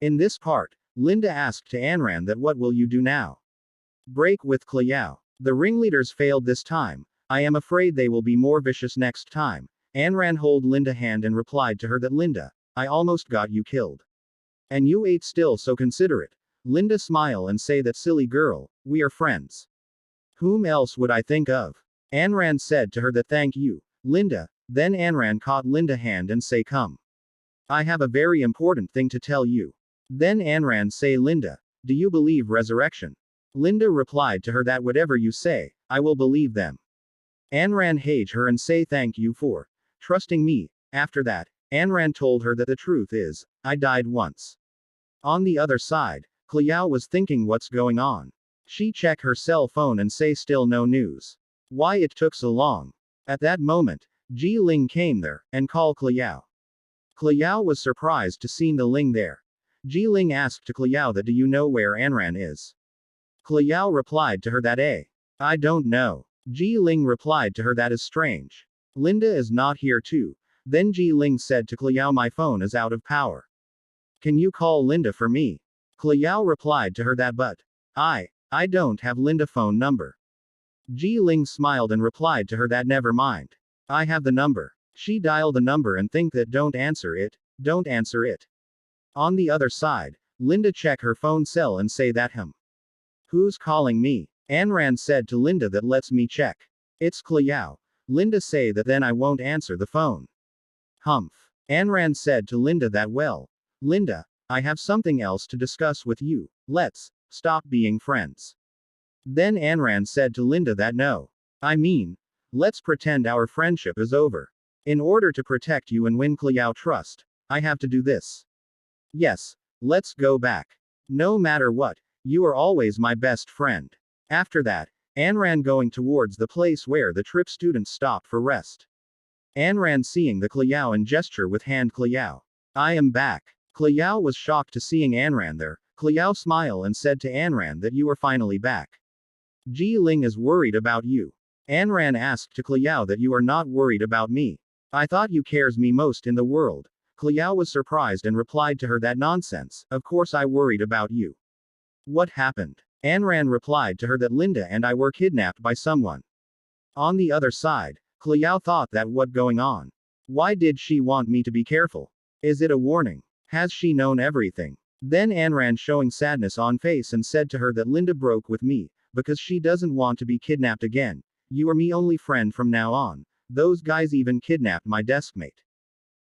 In this part, Linda asked to Anran that what will you do now? Break with Cleo. The ringleaders failed this time. I am afraid they will be more vicious next time. Anran hold Linda hand and replied to her that Linda, I almost got you killed. And you ate still so considerate. Linda smile and say that silly girl, we are friends. Whom else would I think of? Anran said to her that thank you, Linda. Then Anran caught Linda hand and say come. I have a very important thing to tell you. Then Anran say Linda, do you believe resurrection? Linda replied to her that whatever you say, I will believe them. Anran hate her and say thank you for trusting me. After that, Anran told her that the truth is, I died once. On the other side, Cleo was thinking what's going on. She check her cell phone and say still no news. Why it took so long? At that moment, Ji Ling came there, and called Cleo. Cleo was surprised to see the Ling there. Ji Ling asked to Cleo that do you know where Anran is? Cleo replied to her that I don't know. Ji Ling replied to her that is strange. Linda is not here too. Then Ji Ling said to Cleo my phone is out of power. Can you call Linda for me? Cleo replied to her that but I don't have Linda phone number. Ji Ling smiled and replied to her that never mind. I have the number. She dial the number and think that don't answer it. On the other side, Linda check her phone cell and say that who's calling me? Anran said to Linda that lets me check. It's Cleo. Linda say that then I won't answer the phone. Humph. Anran said to Linda that well, Linda, I have something else to discuss with you. Let's stop being friends. Then Anran said to Linda that no. I mean, let's pretend our friendship is over. In order to protect you and win Cleo trust, I have to do this. Yes, let's go back. No matter what, you are always my best friend. After that, Anran going towards the place where the trip students stopped for rest. Anran seeing the Cleo and gesture with hand Cleo. I am back. Cleo was shocked to seeing Anran there. Cleo smiled and said to Anran that you are finally back. Ji Ling is worried about you. Anran asked to Cleo that you are not worried about me. I thought you cares me most in the world. Cleo was surprised and replied to her that nonsense, of course I worried about you. What happened? Anran replied to her that Linda and I were kidnapped by someone. On the other side, Cleo thought that what going on? Why did she want me to be careful? Is it a warning? Has she known everything? Then Anran showing sadness on face and said to her that Linda broke with me, because she doesn't want to be kidnapped again. You are me only friend from now on. Those guys even kidnapped my deskmate.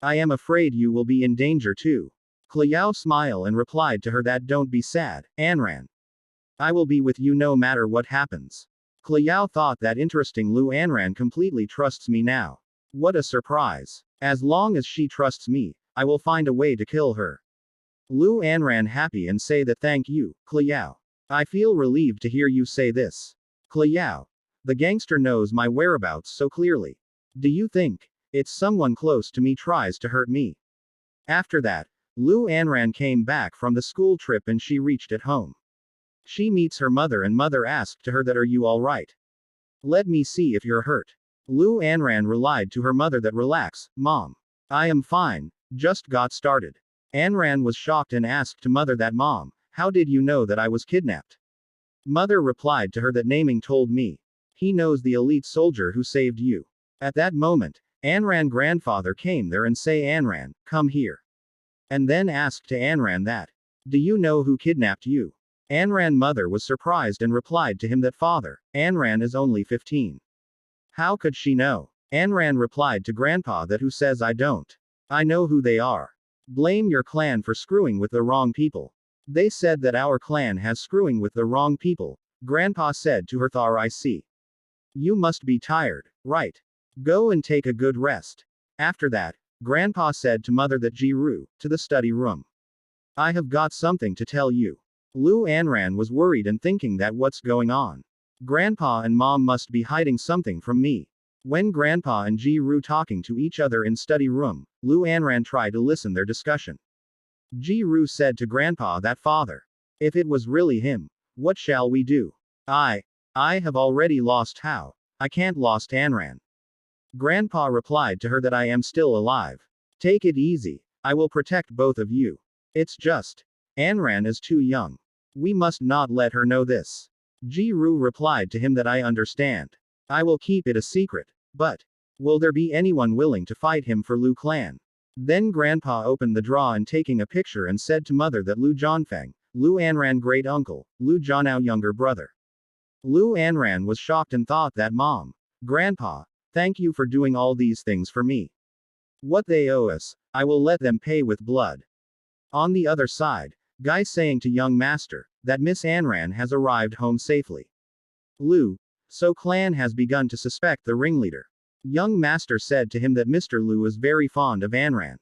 I am afraid you will be in danger too. Cleo smiled and replied to her that don't be sad, Anran. I will be with you no matter what happens. Cleo thought that interesting Lu Anran completely trusts me now. What a surprise. As long as she trusts me, I will find a way to kill her. Lu Anran happy and say that thank you, Cleo. I feel relieved to hear you say this. Cleo. The gangster knows my whereabouts so clearly. Do you think it's someone close to me tries to hurt me? After that, Lu Anran came back from the school trip and she reached at home. She meets her mother and mother asked to her that are you alright? Let me see if you're hurt. Lu Anran relied to her mother that relax, mom. I am fine, just got started. Anran was shocked and asked to mother that mom, how did you know that I was kidnapped? Mother replied to her that naming told me. He knows the elite soldier who saved you. At that moment, Anran grandfather came there and say Anran, come here. And then asked to Anran that. Do you know who kidnapped you? Anran mother was surprised and replied to him that father, Anran is only 15. How could she know? Anran replied to grandpa that who says I don't. I know who they are. Blame your clan for screwing with the wrong people. They said that our clan has screwing with the wrong people. Grandpa said to her Thar I see. You must be tired, right? Go and take a good rest. After that, Grandpa said to mother that Ji-ru, to the study room. I have got something to tell you. Lu Anran was worried and thinking that what's going on. Grandpa and mom must be hiding something from me. When Grandpa and Ji-ru talking to each other in study room, Lu Anran tried to listen their discussion. Ji-ru said to Grandpa that father. If it was really him, what shall we do? I have already lost how. I can't lost Anran. Grandpa replied to her that I am still alive. Take it easy. I will protect both of you. It's just Anran is too young. We must not let her know this. Ji-Ru replied to him that I understand. I will keep it a secret. But, will there be anyone willing to fight him for Lu clan? Then grandpa opened the drawer and taking a picture and said to mother that Lu Zhanfeng, Lu Anran great uncle, Lu Zhanao younger brother. Lu Anran was shocked and thought that mom. Grandpa, thank you for doing all these things for me. What they owe us, I will let them pay with blood. On the other side, Guy saying to young master, that Miss Anran has arrived home safely. Lu, so clan has begun to suspect the ringleader. Young master said to him that Mr. Lu is very fond of Anran.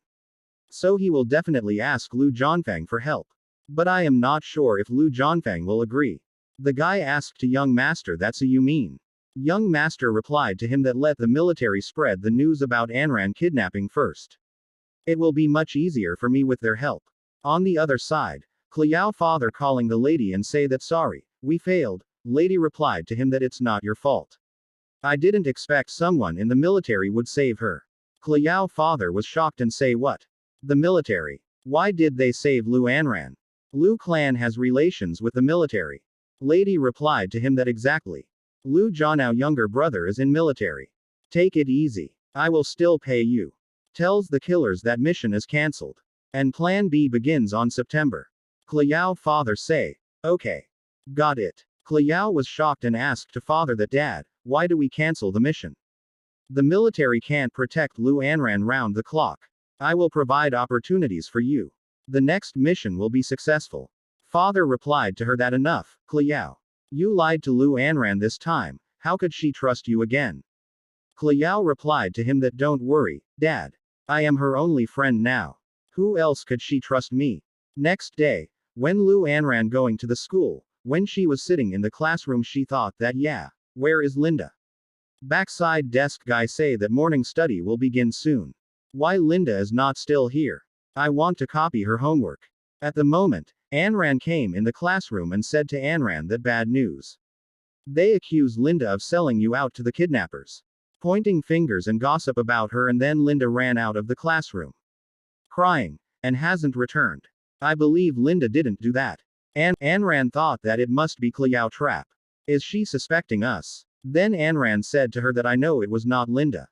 So he will definitely ask Lu Zhanfeng for help. But I am not sure if Lu Zhanfeng will agree. The guy asked to young master that's a you mean. Young master replied to him that let the military spread the news about Anran kidnapping first. It will be much easier for me with their help. On the other side, Kliao father calling the lady and say that sorry, we failed. Lady replied to him that it's not your fault. I didn't expect someone in the military would save her. Kliao father was shocked and say what? The military. Why did they save Lu Anran? Lu clan has relations with the military. Lady replied to him that exactly. Lu Zhanao younger brother is in military. Take it easy. I will still pay you. Tells the killers that mission is cancelled. And plan B begins on September. Kliao father say. Okay. Got it. Kliao was shocked and asked to father that dad, why do we cancel the mission? The military can't protect Lu Anran round the clock. I will provide opportunities for you. The next mission will be successful. Father replied to her that enough, Kliao. You lied to Lu Anran this time, how could she trust you again? Kliao replied to him that don't worry, dad. I am her only friend now. Who else could she trust me? Next day, when Lu Anran going to the school, when she was sitting in the classroom she thought that yeah, where is Linda? Backside desk guy say that morning study will begin soon. Why Linda is not still here? I want to copy her homework. At the moment, Anran came in the classroom and said to Anran that bad news. They accuse Linda of selling you out to the kidnappers. Pointing fingers and gossip about her and then Linda ran out of the classroom. Crying. And hasn't returned. I believe Linda didn't do that. Anran thought that it must be Kliao trap. Is she suspecting us? Then Anran said to her that I know it was not Linda.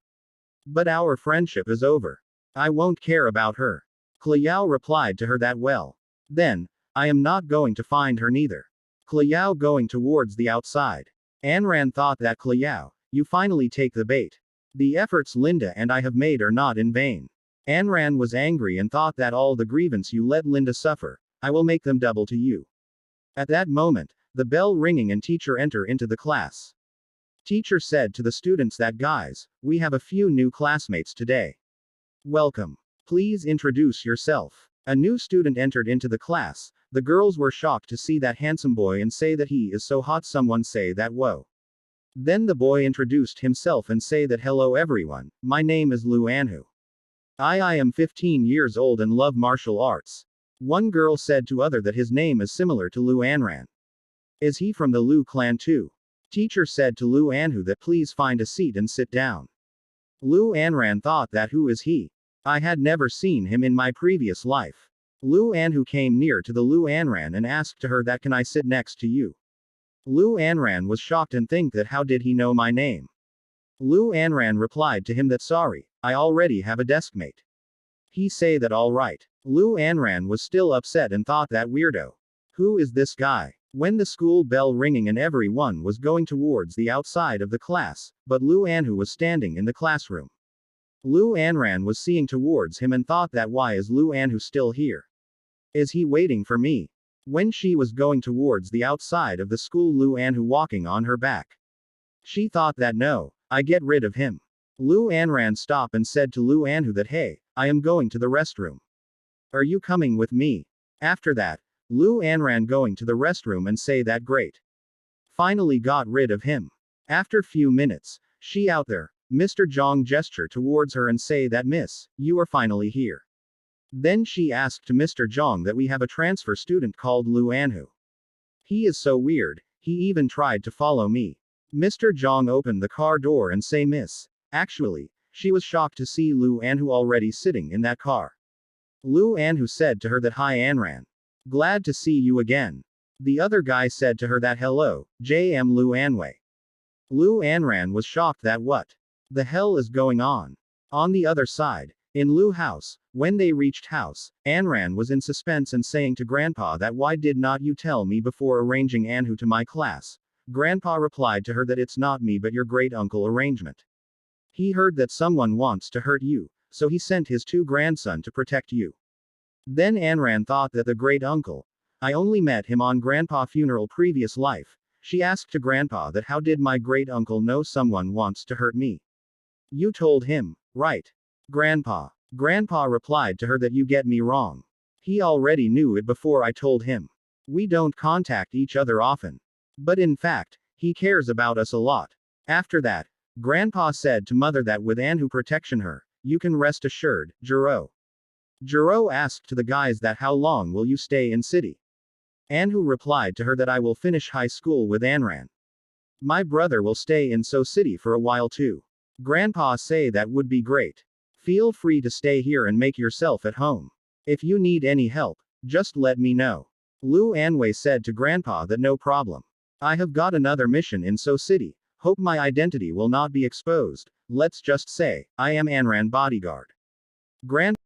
But our friendship is over. I won't care about her. Kliao replied to her that well. Then, I am not going to find her neither. Kliao going towards the outside. Anran thought that Kliao, you finally take the bait. The efforts Linda and I have made are not in vain. Anran was angry and thought that all the grievance you let Linda suffer, I will make them double to you. At that moment, the bell ringing and teacher enter into the class. Teacher said to the students that guys, we have a few new classmates today. Welcome. Please introduce yourself. A new student entered into the class. The girls were shocked to see that handsome boy and say that he is so hot, someone say that whoa. Then the boy introduced himself and say that hello everyone, my name is Lu Anhu. I am 15 years old and love martial arts. One girl said to other that his name is similar to Lu Anran. Is he from the Lu clan too? Teacher said to Lu Anhu that please find a seat and sit down. Lu Anran thought that who is he? I had never seen him in my previous life. Lu Anhu came near to the Lu Anran and asked to her that can I sit next to you? Lu Anran was shocked and think that how did he know my name? Lu Anran replied to him that sorry, I already have a deskmate. He say that all right. Lu Anran was still upset and thought that weirdo. Who is this guy? When the school bell ringing and everyone was going towards the outside of the class, but Lu Anhu was standing in the classroom. Lu Anran was seeing towards him and thought that why is Lu Anhu still here? Is he waiting for me? When she was going towards the outside of the school Lu Anhu walking on her back. She thought that no, I get rid of him. Lu Anran stopped and said to Lu Anhu that hey, I am going to the restroom. Are you coming with me? After that, Lu Anran going to the restroom and say that great. Finally got rid of him. After few minutes, she out there, Mr. Zhang gesture towards her and say that miss, you are finally here. Then she asked to Mr. Zhang that we have a transfer student called Lu Anhu. He is so weird, he even tried to follow me. Mr. Zhang opened the car door and say miss. Actually, she was shocked to see Lu Anhu already sitting in that car. Lu Anhu said to her that hi Anran. Glad to see you again. The other guy said to her that hello, JM Lu Anwei. Lu Anran was shocked that what the hell is going on. On the other side, in Lu house, when they reached house, Anran was in suspense and saying to Grandpa that why did not you tell me before arranging Anhu to my class. Grandpa replied to her that it's not me but your great uncle arrangement. He heard that someone wants to hurt you, so he sent his two grandson to protect you. Then Anran thought that the great uncle, I only met him on Grandpa funeral previous life. She asked to Grandpa that how did my great uncle know someone wants to hurt me? You told him, right? Grandpa. Grandpa replied to her that you get me wrong. He already knew it before I told him. We don't contact each other often. But in fact, he cares about us a lot. After that, Grandpa said to Mother that with Anhu protection her, you can rest assured, Juro. Juro asked to the guys that how long will you stay in city? Anhu replied to her that I will finish high school with Anran. My brother will stay in So City for a while too. Grandpa say that would be great. Feel free to stay here and make yourself at home. If you need any help, just let me know. Lu Anwei said to Grandpa that no problem. I have got another mission in So City. Hope my identity will not be exposed. Let's just say, I am Anran bodyguard. Grandpa